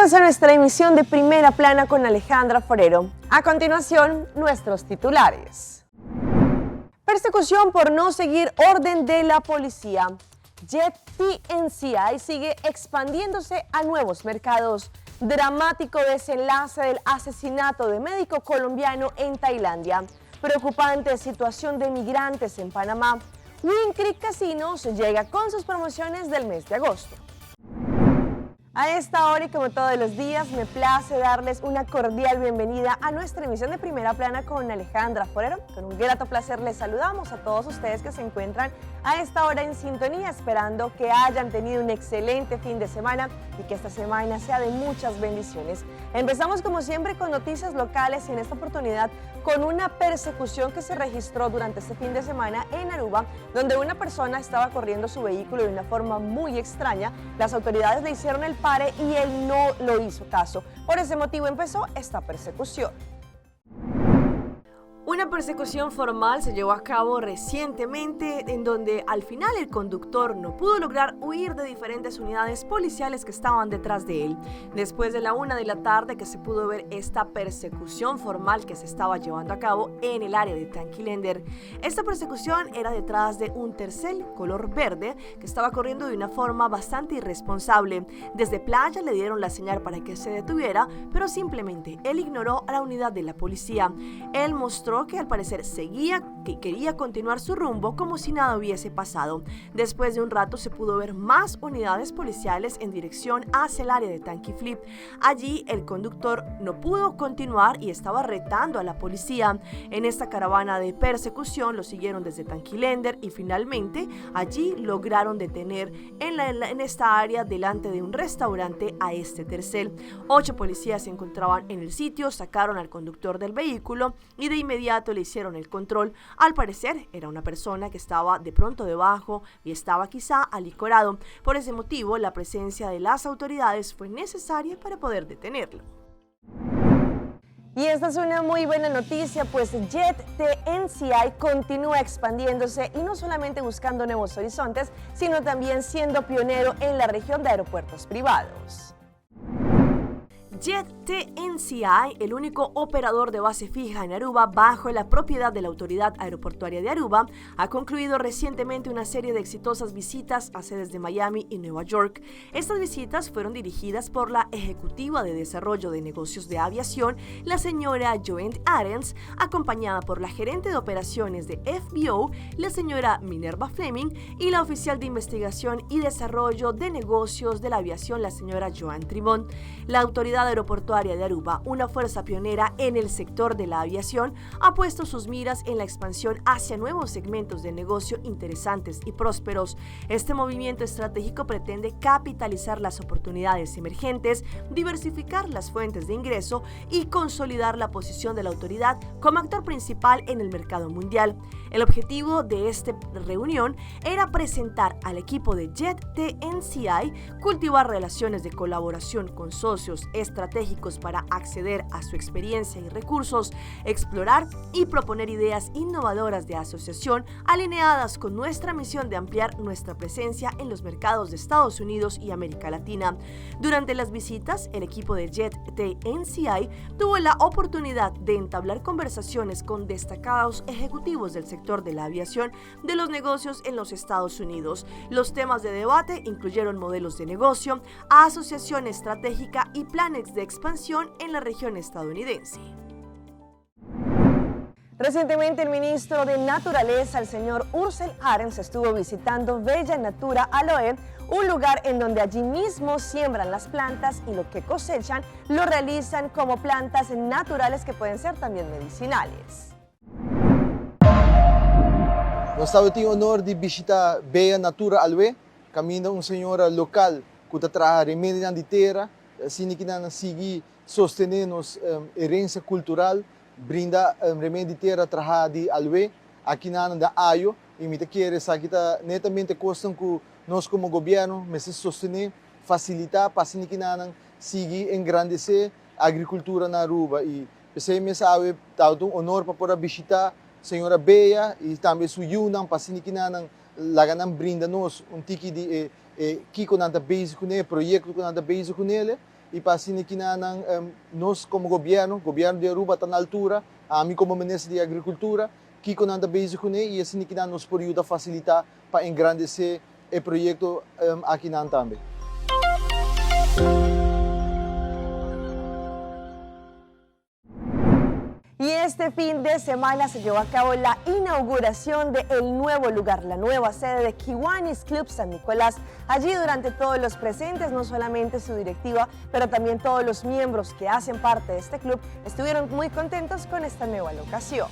Bienvenidos a nuestra emisión de Primera Plana con Alejandra Forero. A continuación, nuestros titulares. Persecución por no seguir orden de la policía. Jet TNCI sigue expandiéndose a nuevos mercados. Dramático desenlace del asesinato de médico colombiano en Tailandia. Preocupante situación de migrantes en Panamá. Wynn Creek Casinos llega con sus promociones del mes de agosto. A esta hora y como todos los días, me place darles una cordial bienvenida a nuestra emisión de Primera Plana con Alejandra Forero. Con un grato placer les saludamos a todos ustedes que se encuentran a esta hora en sintonía, esperando que hayan tenido un excelente fin de semana y que esta semana sea de muchas bendiciones. Empezamos como siempre con noticias locales y en esta oportunidad con una persecución que se registró durante este fin de semana en Aruba, donde una persona estaba corriendo su vehículo de una forma muy extraña. Las autoridades le hicieron el pare y él no lo hizo caso. Por ese motivo empezó esta persecución. Una persecución formal se llevó a cabo recientemente en donde al final el conductor no pudo lograr huir de diferentes unidades policiales que estaban detrás de él. Después de la 1 de la tarde que se pudo ver esta persecución formal que se estaba llevando a cabo en el área de Tanquilender. Esta persecución era detrás de un tercel color verde que estaba corriendo de una forma bastante irresponsable. Desde playa le dieron la señal para que se detuviera, pero simplemente él ignoró a la unidad de la policía. Él mostró que al parecer que quería continuar su rumbo como si nada hubiese pasado. Después de un rato se pudo ver más unidades policiales en dirección hacia el área de Tanquiflip. Allí el conductor no pudo continuar y estaba retando a la policía. En esta caravana de persecución lo siguieron desde Tanquilender y finalmente allí lograron detener en esta área delante de un restaurante a este tercel. 8 policías se encontraban en el sitio, sacaron al conductor del vehículo y de inmediato le hicieron el control. Al parecer era una persona que estaba de pronto debajo y estaba quizá alicorado. Por ese motivo la presencia de las autoridades fue necesaria para poder detenerlo. Y esta es una muy buena noticia, pues Jet TNCI continúa expandiéndose y no solamente buscando nuevos horizontes, sino también siendo pionero en la región de aeropuertos privados. Jet TNCI, el único operador de base fija en Aruba bajo la propiedad de la Autoridad Aeroportuaria de Aruba, ha concluido recientemente una serie de exitosas visitas a sedes de Miami y Nueva York. Estas visitas fueron dirigidas por la ejecutiva de desarrollo de negocios de aviación, la señora Joanne Arens, acompañada por la gerente de operaciones de FBO, la señora Minerva Fleming, y la oficial de investigación y desarrollo de negocios de la aviación, la señora Joan Trimón. La Autoridad Aeroportuaria de Aruba, una fuerza pionera en el sector de la aviación, ha puesto sus miras en la expansión hacia nuevos segmentos de negocio interesantes y prósperos. Este movimiento estratégico pretende capitalizar las oportunidades emergentes, diversificar las fuentes de ingreso y consolidar la posición de la autoridad como actor principal en el mercado mundial. El objetivo de esta reunión era presentar al equipo de Jet TNCI, cultivar relaciones de colaboración con socios estratégicos para acceder a su experiencia y recursos, explorar y proponer ideas innovadoras de asociación alineadas con nuestra misión de ampliar nuestra presencia en los mercados de Estados Unidos y América Latina. Durante las visitas, el equipo de Jet TNCI tuvo la oportunidad de entablar conversaciones con destacados ejecutivos del sector de la aviación de los negocios en los Estados Unidos. Los temas de debate incluyeron modelos de negocio, asociación estratégica y planes de expansión en la región estadounidense. Recientemente el ministro de Naturaleza, el señor Ursel Arens, estuvo visitando Bella Natura Aloe, un lugar en donde allí mismo siembran las plantas y lo que cosechan lo realizan como plantas naturales que pueden ser también medicinales. Nós temos o honor de visitar Bella Natura Aloe, caminho uma senhora local que traz remédio de terra, assim que nós seguir sostener nossa herança cultural, brinda remédio de terra traz de aloe, aqui na da aio, e me quer essa aqui tá netamente questão que nós como governo mas sostener, facilitar para assim que nós seguir engrandecer a agricultura na Aruba e você me sabe tá um honor para poder visitar senhora Bella e também sua Yunnan para assim que nós laganam brinda nos tiki de que com nada base com ele, projeto com nada base com ele y para sinikinan nos como gobierno de Aruba tan altura, a mí como ministro de Agricultura, que con anda basic con él y sinikinan nos por ayuda facilitar para engrandecer el proyecto aquí también. Y este fin de semana se llevó a cabo la inauguración del nuevo lugar, la nueva sede de Kiwanis Club San Nicolás. Allí durante todos los presentes, no solamente su directiva, pero también todos los miembros que hacen parte de este club, estuvieron muy contentos con esta nueva locación.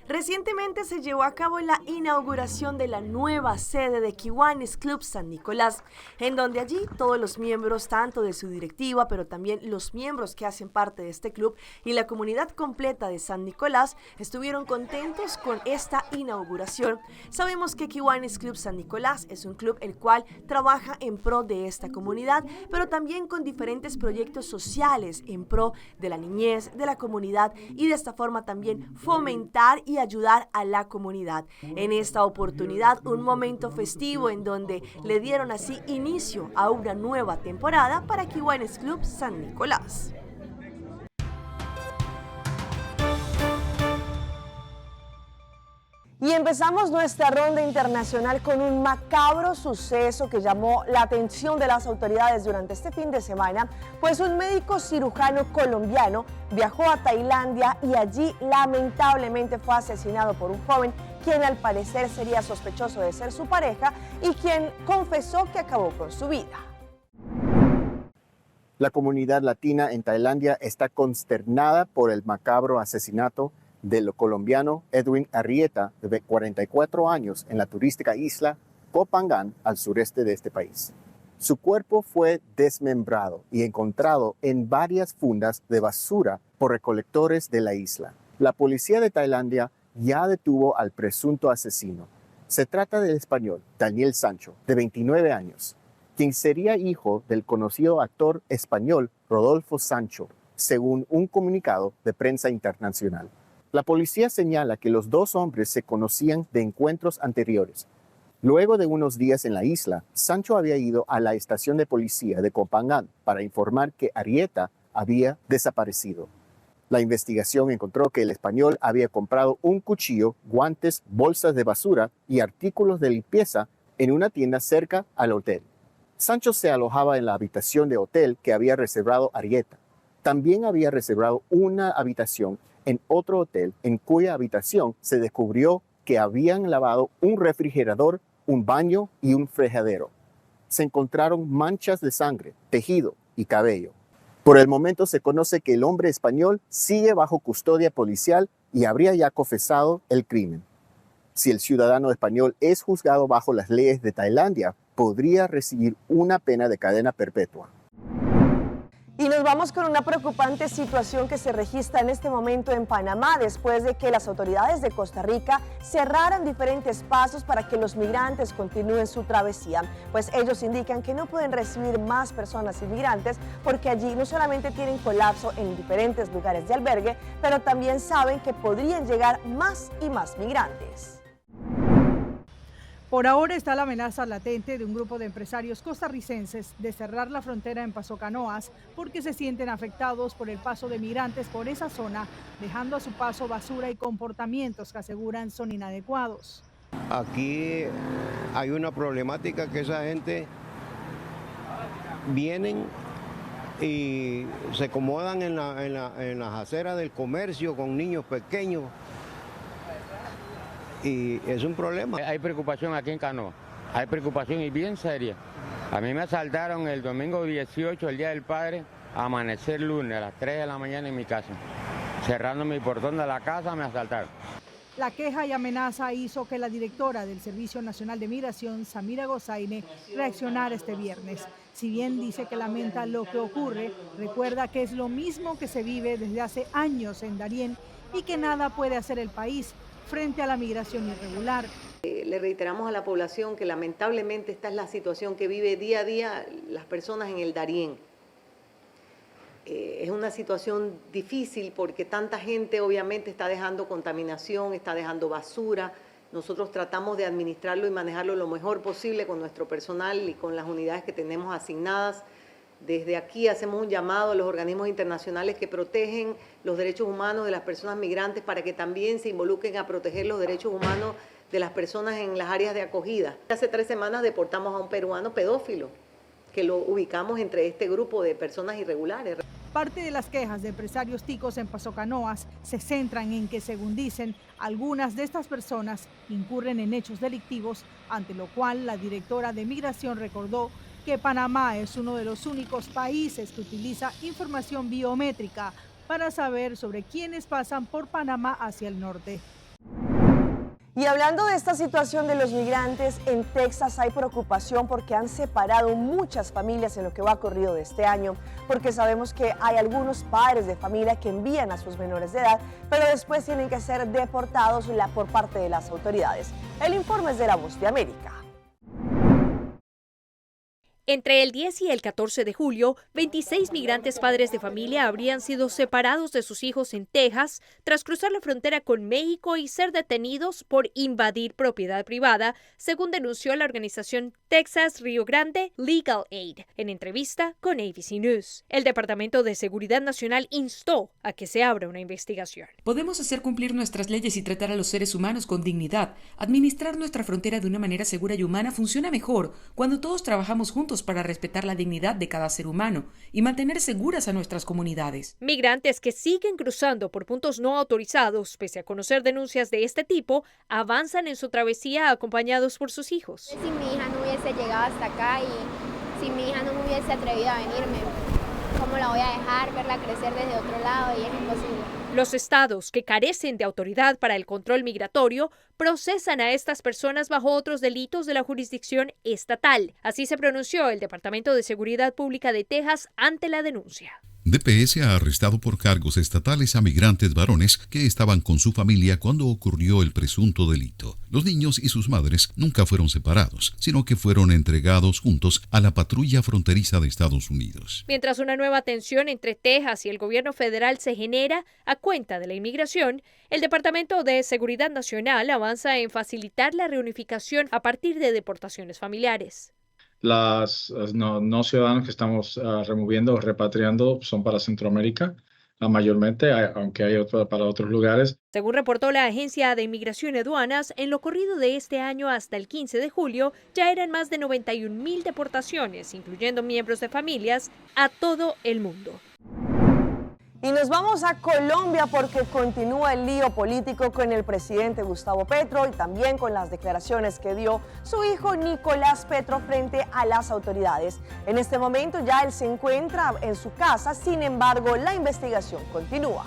Recientemente se llevó a cabo la inauguración de la nueva sede de Kiwanis Club San Nicolás, en donde allí todos los miembros, tanto de su directiva, pero también los miembros que hacen parte de este club y la comunidad completa de San Nicolás, estuvieron contentos con esta inauguración. Sabemos que Kiwanis Club San Nicolás es un club el cual trabaja en pro de esta comunidad, pero también con diferentes proyectos sociales en pro de la niñez, de la comunidad y de esta forma también fomentar y ayudar a la comunidad. En esta oportunidad, un momento festivo en donde le dieron así inicio a una nueva temporada para Kiwanis Club San Nicolás. Y empezamos nuestra ronda internacional con un macabro suceso que llamó la atención de las autoridades durante este fin de semana, pues un médico cirujano colombiano viajó a Tailandia y allí lamentablemente fue asesinado por un joven quien al parecer sería sospechoso de ser su pareja y quien confesó que acabó con su vida. La comunidad latina en Tailandia está consternada por el macabro asesinato del colombiano Edwin Arrieta, de 44 años, en la turística isla Koh Phangan, al sureste de este país. Su cuerpo fue desmembrado y encontrado en varias fundas de basura por recolectores de la isla. La policía de Tailandia ya detuvo al presunto asesino. Se trata del español Daniel Sancho, de 29 años, quien sería hijo del conocido actor español Rodolfo Sancho, según un comunicado de prensa internacional. La policía señala que los dos hombres se conocían de encuentros anteriores. Luego de unos días en la isla, Sancho había ido a la estación de policía de Koh Phangan para informar que Arrieta había desaparecido. La investigación encontró que el español había comprado un cuchillo, guantes, bolsas de basura y artículos de limpieza en una tienda cerca al hotel. Sancho se alojaba en la habitación de hotel que había reservado Arrieta. También había reservado una habitación en otro hotel en cuya habitación se descubrió que habían lavado un refrigerador, un baño y un fregadero. Se encontraron manchas de sangre, tejido y cabello. Por el momento se conoce que el hombre español sigue bajo custodia policial y habría ya confesado el crimen. Si el ciudadano español es juzgado bajo las leyes de Tailandia, podría recibir una pena de cadena perpetua. Y nos vamos con una preocupante situación que se registra en este momento en Panamá después de que las autoridades de Costa Rica cerraran diferentes pasos para que los migrantes continúen su travesía. Pues ellos indican que no pueden recibir más personas inmigrantes porque allí no solamente tienen colapso en diferentes lugares de albergue, pero también saben que podrían llegar más y más migrantes. Por ahora está la amenaza latente de un grupo de empresarios costarricenses de cerrar la frontera en Paso Canoas porque se sienten afectados por el paso de migrantes por esa zona, dejando a su paso basura y comportamientos que aseguran son inadecuados. Aquí hay una problemática que esa gente vienen y se acomodan en las aceras del comercio con niños pequeños. Y es un problema. Hay preocupación aquí en Canoa, hay preocupación y bien seria. A mí me asaltaron el domingo 18, el Día del Padre, a amanecer lunes a las 3 de la mañana en mi casa. Cerrando mi portón de la casa me asaltaron. La queja y amenaza hizo que la directora del Servicio Nacional de Migración, Samira Gozaine, reaccionara este viernes. Si bien dice que lamenta lo que ocurre, recuerda que es lo mismo que se vive desde hace años en Darién y que nada puede hacer el país frente a la migración irregular. Le reiteramos a la población que lamentablemente esta es la situación que vive día a día las personas en el Darién. Es una situación difícil porque tanta gente obviamente está dejando contaminación, está dejando basura. Nosotros tratamos de administrarlo y manejarlo lo mejor posible con nuestro personal y con las unidades que tenemos asignadas, Desde aquí hacemos un llamado a los organismos internacionales que protegen los derechos humanos de las personas migrantes para que también se involucren a proteger los derechos humanos de las personas en las áreas de acogida. Hace 3 semanas deportamos a un peruano pedófilo, que lo ubicamos entre este grupo de personas irregulares. Parte de las quejas de empresarios ticos en Paso Canoas se centran en que, según dicen, algunas de estas personas incurren en hechos delictivos, ante lo cual la directora de Migración recordó que Panamá es uno de los únicos países que utiliza información biométrica para saber sobre quiénes pasan por Panamá hacia el norte. Y hablando de esta situación de los migrantes, en Texas hay preocupación porque han separado muchas familias en lo que va corrido de este año, porque sabemos que hay algunos padres de familia que envían a sus menores de edad, pero después tienen que ser deportados por parte de las autoridades. El informe es de La Voz de América. Entre el 10 y el 14 de julio, 26 migrantes padres de familia habrían sido separados de sus hijos en Texas tras cruzar la frontera con México y ser detenidos por invadir propiedad privada, según denunció la organización Texas Rio Grande Legal Aid en entrevista con ABC News. El Departamento de Seguridad Nacional instó a que se abra una investigación. Podemos hacer cumplir nuestras leyes y tratar a los seres humanos con dignidad. Administrar nuestra frontera de una manera segura y humana funciona mejor cuando todos trabajamos juntos para respetar la dignidad de cada ser humano y mantener seguras a nuestras comunidades. Migrantes que siguen cruzando por puntos no autorizados, pese a conocer denuncias de este tipo, avanzan en su travesía acompañados por sus hijos. Si mi hija no hubiese llegado hasta acá y si mi hija no me hubiese atrevido a venirme, ¿cómo la voy a dejar verla crecer desde otro lado? Y es imposible. Los estados que carecen de autoridad para el control migratorio procesan a estas personas bajo otros delitos de la jurisdicción estatal. Así se pronunció el Departamento de Seguridad Pública de Texas ante la denuncia. DPS ha arrestado por cargos estatales a migrantes varones que estaban con su familia cuando ocurrió el presunto delito. Los niños y sus madres nunca fueron separados, sino que fueron entregados juntos a la patrulla fronteriza de Estados Unidos. Mientras una nueva tensión entre Texas y el gobierno federal se genera a cuenta de la inmigración, el Departamento de Seguridad Nacional avanza en facilitar la reunificación a partir de deportaciones familiares. Los no ciudadanos que estamos removiendo o repatriando son para Centroamérica, mayormente, aunque hay para otros lugares. Según reportó la Agencia de Inmigración y Aduanas, en lo corrido de este año hasta el 15 de julio ya eran más de 91,000 deportaciones, incluyendo miembros de familias, a todo el mundo. Y nos vamos a Colombia porque continúa el lío político con el presidente Gustavo Petro y también con las declaraciones que dio su hijo Nicolás Petro frente a las autoridades. En este momento ya él se encuentra en su casa, sin embargo la investigación continúa.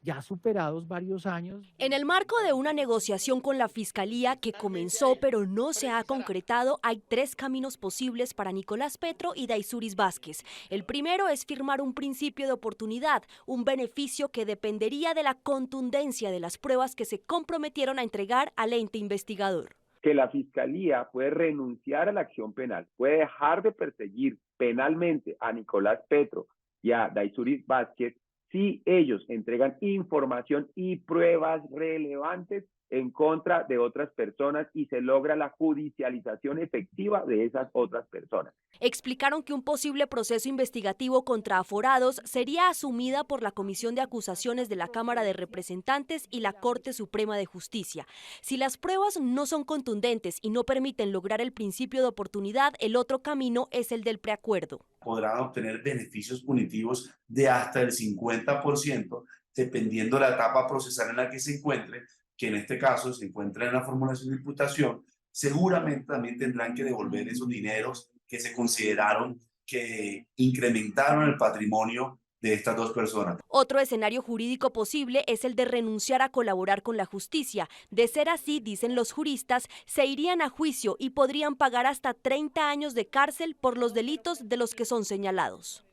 Ya superados varios años. En el marco de una negociación con la Fiscalía que comenzó pero no se ha concretado, hay 3 caminos posibles para Nicolás Petro y Daisuris Vázquez. El primero es firmar un principio de oportunidad, un beneficio que dependería de la contundencia de las pruebas que se comprometieron a entregar al ente investigador. Que la Fiscalía puede renunciar a la acción penal, puede dejar de perseguir penalmente a Nicolás Petro y a Daisuris Vázquez si ellos entregan información y pruebas relevantes en contra de otras personas y se logra la judicialización efectiva de esas otras personas. Explicaron que un posible proceso investigativo contra aforados sería asumida por la Comisión de Acusaciones de la Cámara de Representantes y la Corte Suprema de Justicia. Si las pruebas no son contundentes y no permiten lograr el principio de oportunidad, el otro camino es el del preacuerdo. Podrán obtener beneficios punitivos de hasta el 50%, dependiendo de la etapa procesal en la que se encuentre, que en este caso se encuentra en la formulación de imputación. Seguramente también tendrán que devolver esos dineros que se consideraron que incrementaron el patrimonio de estas 2 personas. Otro escenario jurídico posible es el de renunciar a colaborar con la justicia. De ser así, dicen los juristas, se irían a juicio y podrían pagar hasta 30 años de cárcel por los delitos de los que son señalados.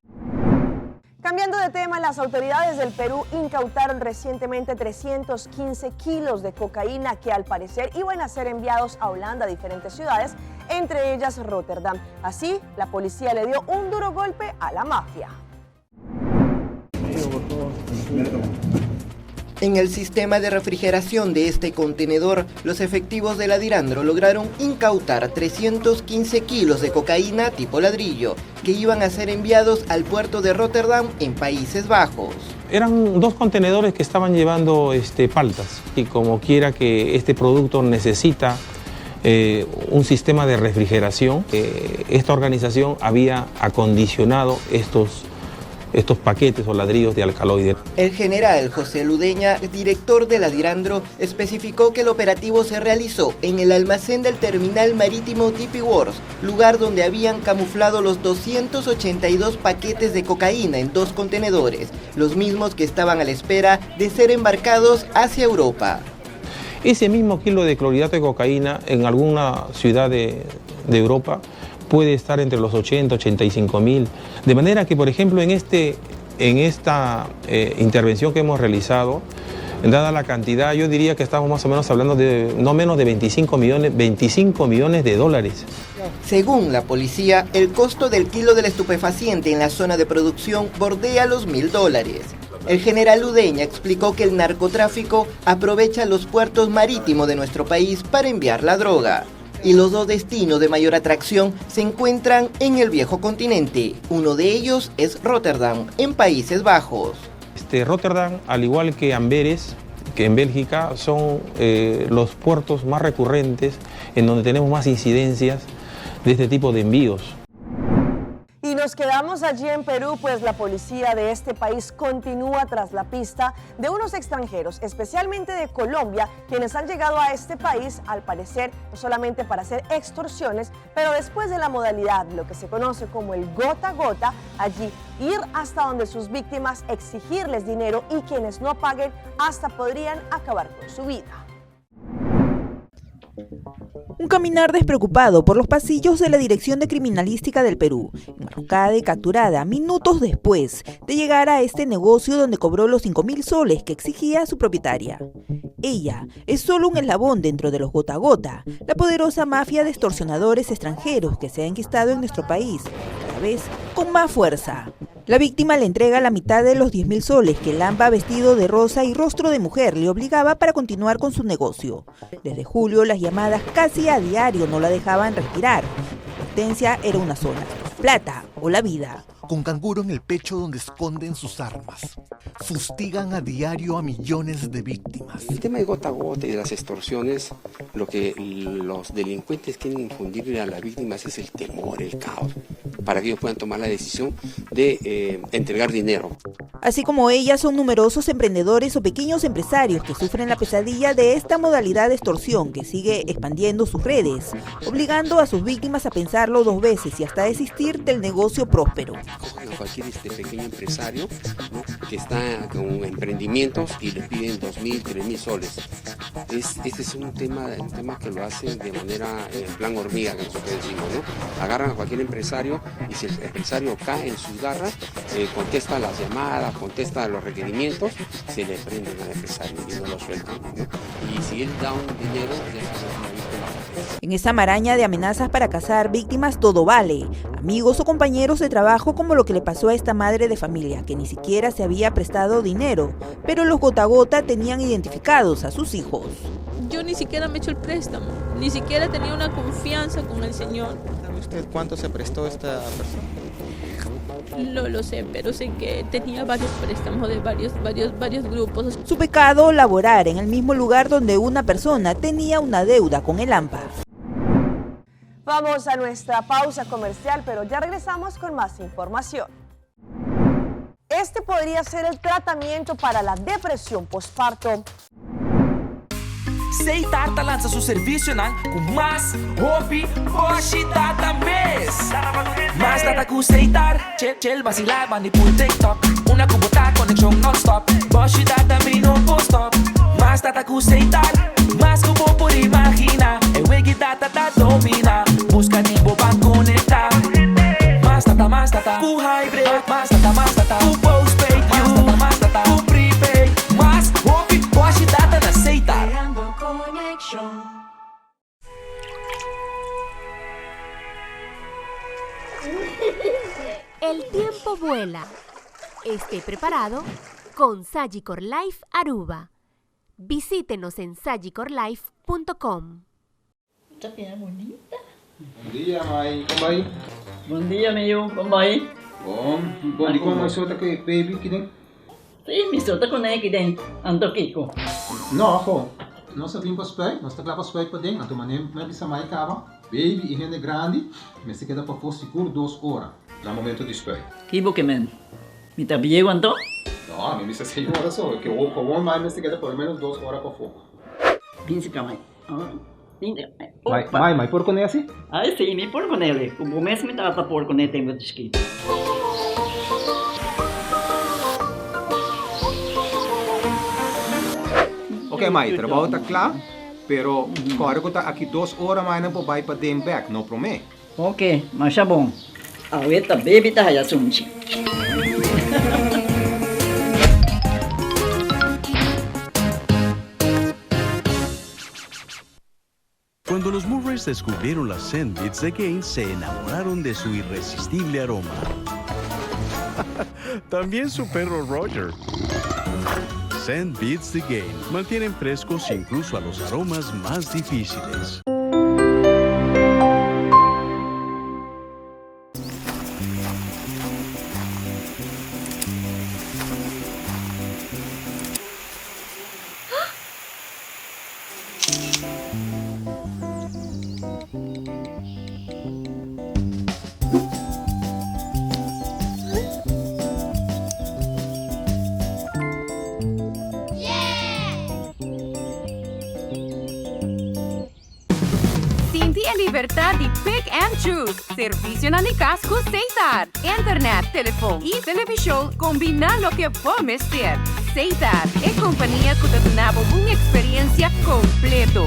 Cambiando de tema, las autoridades del Perú incautaron recientemente 315 kilos de cocaína que al parecer iban a ser enviados a Holanda a diferentes ciudades, entre ellas Rotterdam. Así, la policía le dio un duro golpe a la mafia. En el sistema de refrigeración de este contenedor, los efectivos de la Dirandro lograron incautar 315 kilos de cocaína tipo ladrillo, que iban a ser enviados al puerto de Rotterdam en Países Bajos. Eran 2 contenedores que estaban llevando paltas, y como quiera que este producto necesita un sistema de refrigeración, esta organización había acondicionado estos paquetes o ladrillos de alcaloide. El general José Ludeña, director de la Dirandro, especificó que el operativo se realizó en el almacén del terminal marítimo DP World, lugar donde habían camuflado los 282 paquetes de cocaína en 2 contenedores, los mismos que estaban a la espera de ser embarcados hacia Europa. Ese mismo kilo de clorhidrato de cocaína en alguna ciudad de Europa puede estar entre los 80 y 85 mil. De manera que, por ejemplo, en esta intervención que hemos realizado, dada la cantidad, yo diría que estamos más o menos hablando de no menos de 25 millones de dólares. Según la policía, el costo del kilo del estupefaciente en la zona de producción bordea los $1.000. El general Ludeña explicó que el narcotráfico aprovecha los puertos marítimos de nuestro país para enviar la droga. Y los 2 destinos de mayor atracción se encuentran en el viejo continente. Uno de ellos es Rotterdam, en Países Bajos. Rotterdam, al igual que Amberes, que en Bélgica, son los puertos más recurrentes en donde tenemos más incidencias de este tipo de envíos. Y nos quedamos allí en Perú, pues la policía de este país continúa tras la pista de unos extranjeros, especialmente de Colombia, quienes han llegado a este país, al parecer, no solamente para hacer extorsiones, pero después de la modalidad, lo que se conoce como el gota a gota, allí ir hasta donde sus víctimas, exigirles dinero y quienes no paguen hasta podrían acabar con su vida. Un caminar despreocupado por los pasillos de la Dirección de Criminalística del Perú, enmarrocada y capturada minutos después de llegar a este negocio donde cobró los 5.000 soles que exigía su propietaria. Ella es solo un eslabón dentro de los gota a gota, la poderosa mafia de extorsionadores extranjeros que se ha enquistado en nuestro país, cada vez con más fuerza. La víctima le entrega la mitad de los 10.000 soles que el AMPA, vestido de rosa y rostro de mujer, le obligaba para continuar con su negocio. Desde julio, las llamadas casi a diario no la dejaban respirar. La advertencia era una sola: plata o la vida. Con canguro en el pecho donde esconden sus armas. Fustigan a diario a millones de víctimas. El tema de gota a gota y de las extorsiones, lo que los delincuentes quieren infundirle a las víctimas es el temor, el caos, para que ellos puedan tomar la decisión de entregar dinero. Así como ella, son numerosos emprendedores o pequeños empresarios que sufren la pesadilla de esta modalidad de extorsión que sigue expandiendo sus redes, obligando a sus víctimas a pensarlo 2 veces y hasta desistir del negocio próspero. Cogen a cualquier pequeño empresario, ¿no?, que está con emprendimientos y le piden 2.000, 3.000 soles. Este es un tema que lo hacen de manera en plan hormiga, que nosotros decimos, ¿no? Agarran a cualquier empresario y si el empresario cae en sus garras, contesta las llamadas, contesta los requerimientos, se le prenden al empresario y no lo sueltan, ¿no? Y si él da un dinero, ya es una víctima. En esa maraña de amenazas para cazar víctimas todo vale. Amigos o compañeros de trabajo, como lo que le pasó a esta madre de familia, que ni siquiera se había prestado dinero, pero los gota a gota tenían identificados a sus hijos. Yo ni siquiera me he hecho el préstamo, ni siquiera tenía una confianza con el señor. ¿Sabe usted cuánto se prestó esta persona? No lo sé, pero sé que tenía varios préstamos de varios grupos. Su pecado, laborar en el mismo lugar donde una persona tenía una deuda con el AMPA. Vamos a nuestra pausa comercial, pero ya regresamos con más información. Este podría ser el tratamiento para la depresión postparto. Seitarta lança seu serviço com mais hobby, hoje data mês. Mais data com Seitar, chel vacilar, manipul TikTok. Una cubota, conexão non-stop. Hoje data me no post-stop. Mais data com Seitar, mais como por imaginar. É wegi data da domina. Busca tipo pra conectar. Mais data, com hybrid. Mais data, com postpaid. Mais data, com prepaid. Mais hobby, hoje data na Seitar. El tiempo vuela. Esté preparado con Sagicor Life Aruba. Visítenos en sagicorlife.com. Esta piedra bonita. Bom dia, mãe. Como vai? Bom dia, meu. Como vai? Bom, di como sota que baby que tem? Sim, me solta com ele que tem. Ando Kiko. Não, ho. Nós sabemos para spray, nós está para spray para dentro. Então, manem, me bisa mai cava. Baby e rende grande, mas se queda para for seguro 2 horas no momento de spray. Kibo que men. Me tá bem quanto? Não, me bisa 6 horas só, que o bom mais se queda por menos 2 horas para fogo. Pince camai. Mãe, por com ele assim? Ah, sim, me por com ele. O mês me trata por com ele tem muito escrito. Ok, mãe, o trabalho está claro, pero agora que está aqui 2 horas mais não pode para dem back, não promete? Ok, mas tá bom. Ahorita baby tá aí assunto. Cuando los Murrays descubrieron las Scent Beats de Gain, se enamoraron de su irresistible aroma. También su perro Roger. Scent Beats de Gain mantienen frescos incluso a los aromas más difíciles. Libertad de pick and choose. Servicio na Nicasco Ceitar. Internet, teléfono y televisión combina lo que podemos ser. Ceitar es compañía que te da una experiencia completa.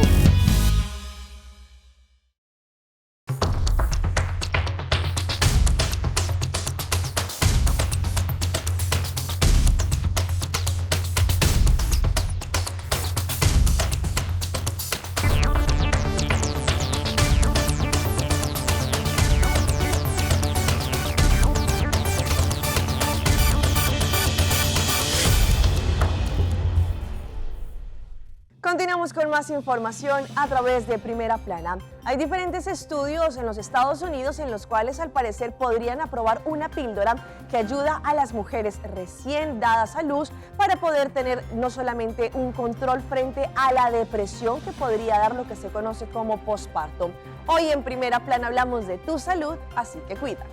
Continuamos con más información a través de Primera Plana. Hay diferentes estudios en los Estados Unidos en los cuales al parecer podrían aprobar una píldora que ayuda a las mujeres recién dadas a luz para poder tener no solamente un control frente a la depresión que podría dar lo que se conoce como posparto. Hoy en Primera Plana hablamos de tu salud, así que cuídala.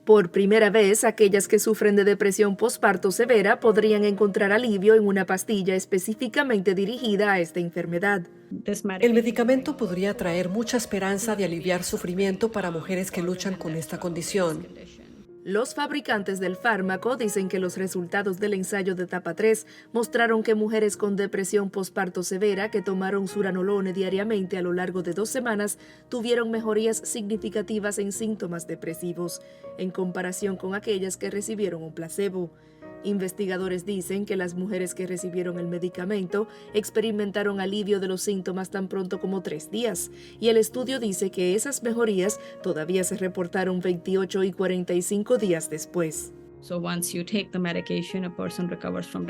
Por primera vez, aquellas que sufren de depresión posparto severa podrían encontrar alivio en una pastilla específicamente dirigida a esta enfermedad. El medicamento podría traer mucha esperanza de aliviar sufrimiento para mujeres que luchan con esta condición. Los fabricantes del fármaco dicen que los resultados del ensayo de etapa 3 mostraron que mujeres con depresión posparto severa que tomaron suranolone diariamente a lo largo de 2 semanas tuvieron mejorías significativas en síntomas depresivos, en comparación con aquellas que recibieron un placebo. Investigadores dicen que las mujeres que recibieron el medicamento experimentaron alivio de los síntomas tan pronto como 3 días, y el estudio dice que esas mejorías todavía se reportaron 28 y 45 días después.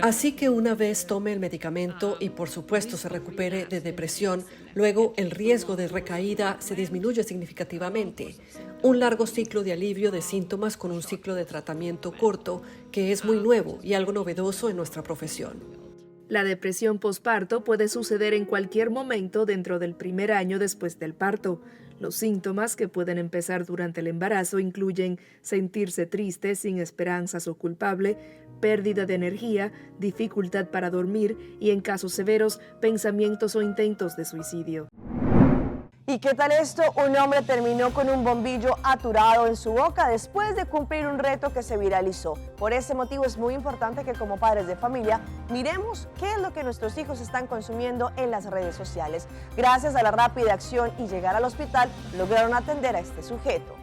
Así que una vez tome el medicamento y por supuesto se recupere de depresión, luego el riesgo de recaída se disminuye significativamente. Un largo ciclo de alivio de síntomas con un ciclo de tratamiento corto, que es muy nuevo y algo novedoso en nuestra profesión. La depresión posparto puede suceder en cualquier momento dentro del primer año después del parto. Los síntomas que pueden empezar durante el embarazo incluyen sentirse triste, sin esperanzas o culpable, pérdida de energía, dificultad para dormir y, en casos severos, pensamientos o intentos de suicidio. ¿Y qué tal esto? Un hombre terminó con un bombillo aturado en su boca después de cumplir un reto que se viralizó. Por ese motivo es muy importante que como padres de familia miremos qué es lo que nuestros hijos están consumiendo en las redes sociales. Gracias a la rápida acción y llegar al hospital, lograron atender a este sujeto.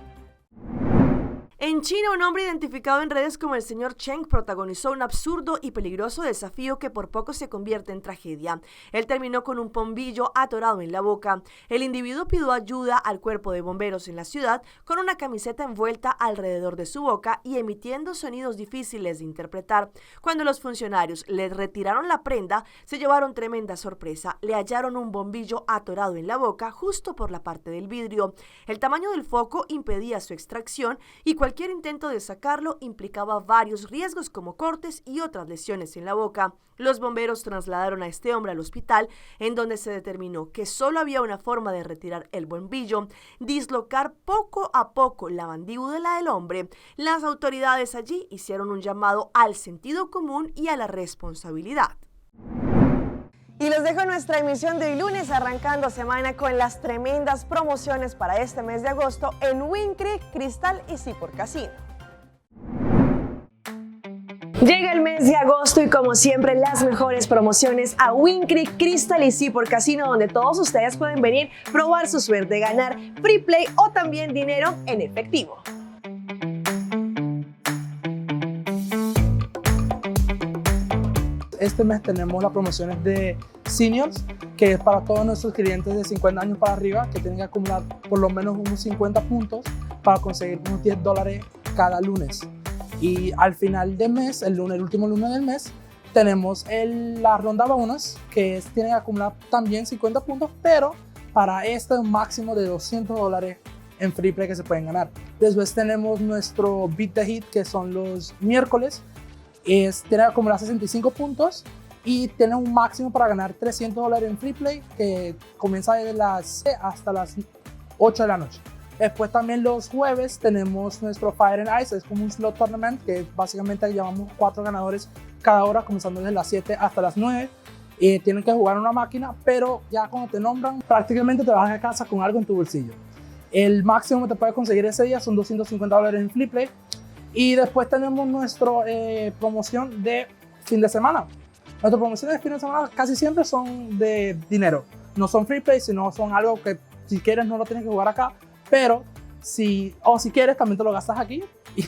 En China, un hombre identificado en redes como el señor Cheng protagonizó un absurdo y peligroso desafío que por poco se convierte en tragedia. Él terminó con un bombillo atorado en la boca. El individuo pidió ayuda al cuerpo de bomberos en la ciudad con una camiseta envuelta alrededor de su boca y emitiendo sonidos difíciles de interpretar. Cuando los funcionarios le retiraron la prenda, se llevaron tremenda sorpresa. Le hallaron un bombillo atorado en la boca justo por la parte del vidrio. El tamaño del foco impedía su extracción y cualquier intento de sacarlo implicaba varios riesgos como cortes y otras lesiones en la boca. Los bomberos trasladaron a este hombre al hospital, en donde se determinó que solo había una forma de retirar el bombillo: dislocar poco a poco la mandíbula del hombre. Las autoridades allí hicieron un llamado al sentido común y a la responsabilidad. Y les dejo nuestra emisión de hoy lunes, arrancando semana con las tremendas promociones para este mes de agosto en Wynn Creek, Crystal y Seaport Casino. Llega el mes de agosto y como siempre las mejores promociones a Wynn Creek, Crystal y Seaport Casino, donde todos ustedes pueden venir, probar su suerte, ganar free play o también dinero en efectivo. Este mes tenemos las promociones de Seniors, que es para todos nuestros clientes de 50 años para arriba, que tienen que acumular por lo menos unos 50 puntos para conseguir unos $10 cada lunes. Y al final del mes, el último lunes del mes, tenemos la ronda bonus, que tienen que acumular también 50 puntos, pero para un máximo de $200 en free play que se pueden ganar. Después tenemos nuestro Beat the Heat, que son los miércoles. Tiene que acumular 65 puntos y tiene un máximo para ganar $300 en free play, que comienza desde las hasta las 8 de la noche. Después también los jueves tenemos nuestro Fire and Ice, es como un slot tournament que básicamente llevamos 4 ganadores cada hora, comenzando desde las 7 hasta las 9. Tienen que jugar una máquina, pero ya cuando te nombran prácticamente te vas a casa con algo en tu bolsillo. El máximo que te puedes conseguir ese día son $250 en free play. Y después tenemos nuestra promoción de fin de semana. Nuestras promociones de fin de semana casi siempre son de dinero. No son free play, sino son algo que si quieres no lo tienes que jugar acá. Pero si quieres también te lo gastas aquí. Y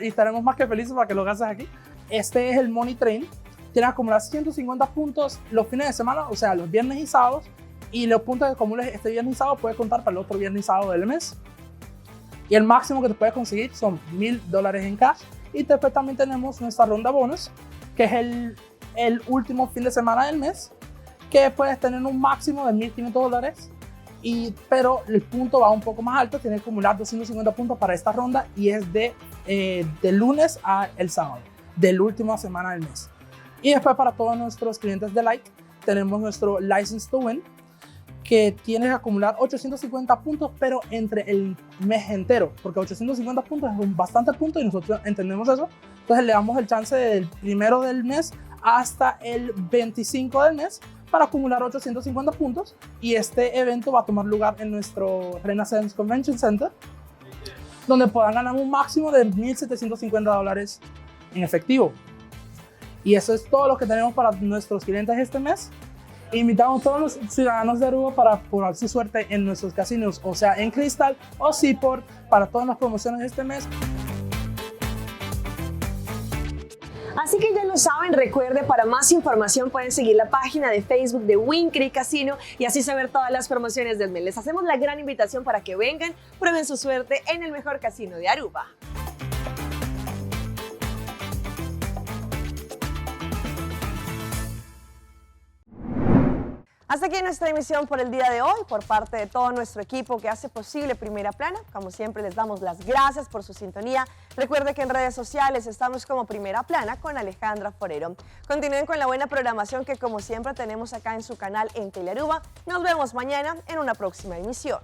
estaremos más que felices para que lo gastes aquí. Este es el Money Train. Tienes que acumular 150 puntos los fines de semana, o sea, los viernes y sábados. Y los puntos que acumules este viernes y sábado puedes contar para el otro viernes y sábado del mes. Y el máximo que te puedes conseguir son $1000 en cash. Y después también tenemos nuestra ronda bonus, que es el último fin de semana del mes, que puedes tener un máximo de $1500. Pero el punto va un poco más alto, tienes que acumular 250 puntos para esta ronda y es de lunes a el sábado, de la última semana del mes. Y después para todos nuestros clientes de Like, tenemos nuestro License to Win, que tienes que acumular 850 puntos, pero entre el mes entero, porque 850 puntos es bastante puntos y nosotros entendemos eso. Entonces le damos el chance del 1 del mes hasta el 25 del mes para acumular 850 puntos. Y este evento va a tomar lugar en nuestro Renaissance Convention Center, donde puedan ganar un máximo de $1750 en efectivo. Y eso es todo lo que tenemos para nuestros clientes este mes. Invitamos a todos los ciudadanos de Aruba para probar su suerte en nuestros casinos, o sea, en Crystal o Seaport, para todas las promociones de este mes. Así que ya lo saben, recuerde, para más información pueden seguir la página de Facebook de Wynn Creek Casino y así saber todas las promociones del mes. Les hacemos la gran invitación para que vengan, prueben su suerte en el mejor casino de Aruba. Hasta aquí nuestra emisión por el día de hoy, por parte de todo nuestro equipo que hace posible Primera Plana. Como siempre, les damos las gracias por su sintonía. Recuerde que en redes sociales estamos como Primera Plana con Alejandra Forero. Continúen con la buena programación que como siempre tenemos acá en su canal en Telearuba. Nos vemos mañana en una próxima emisión.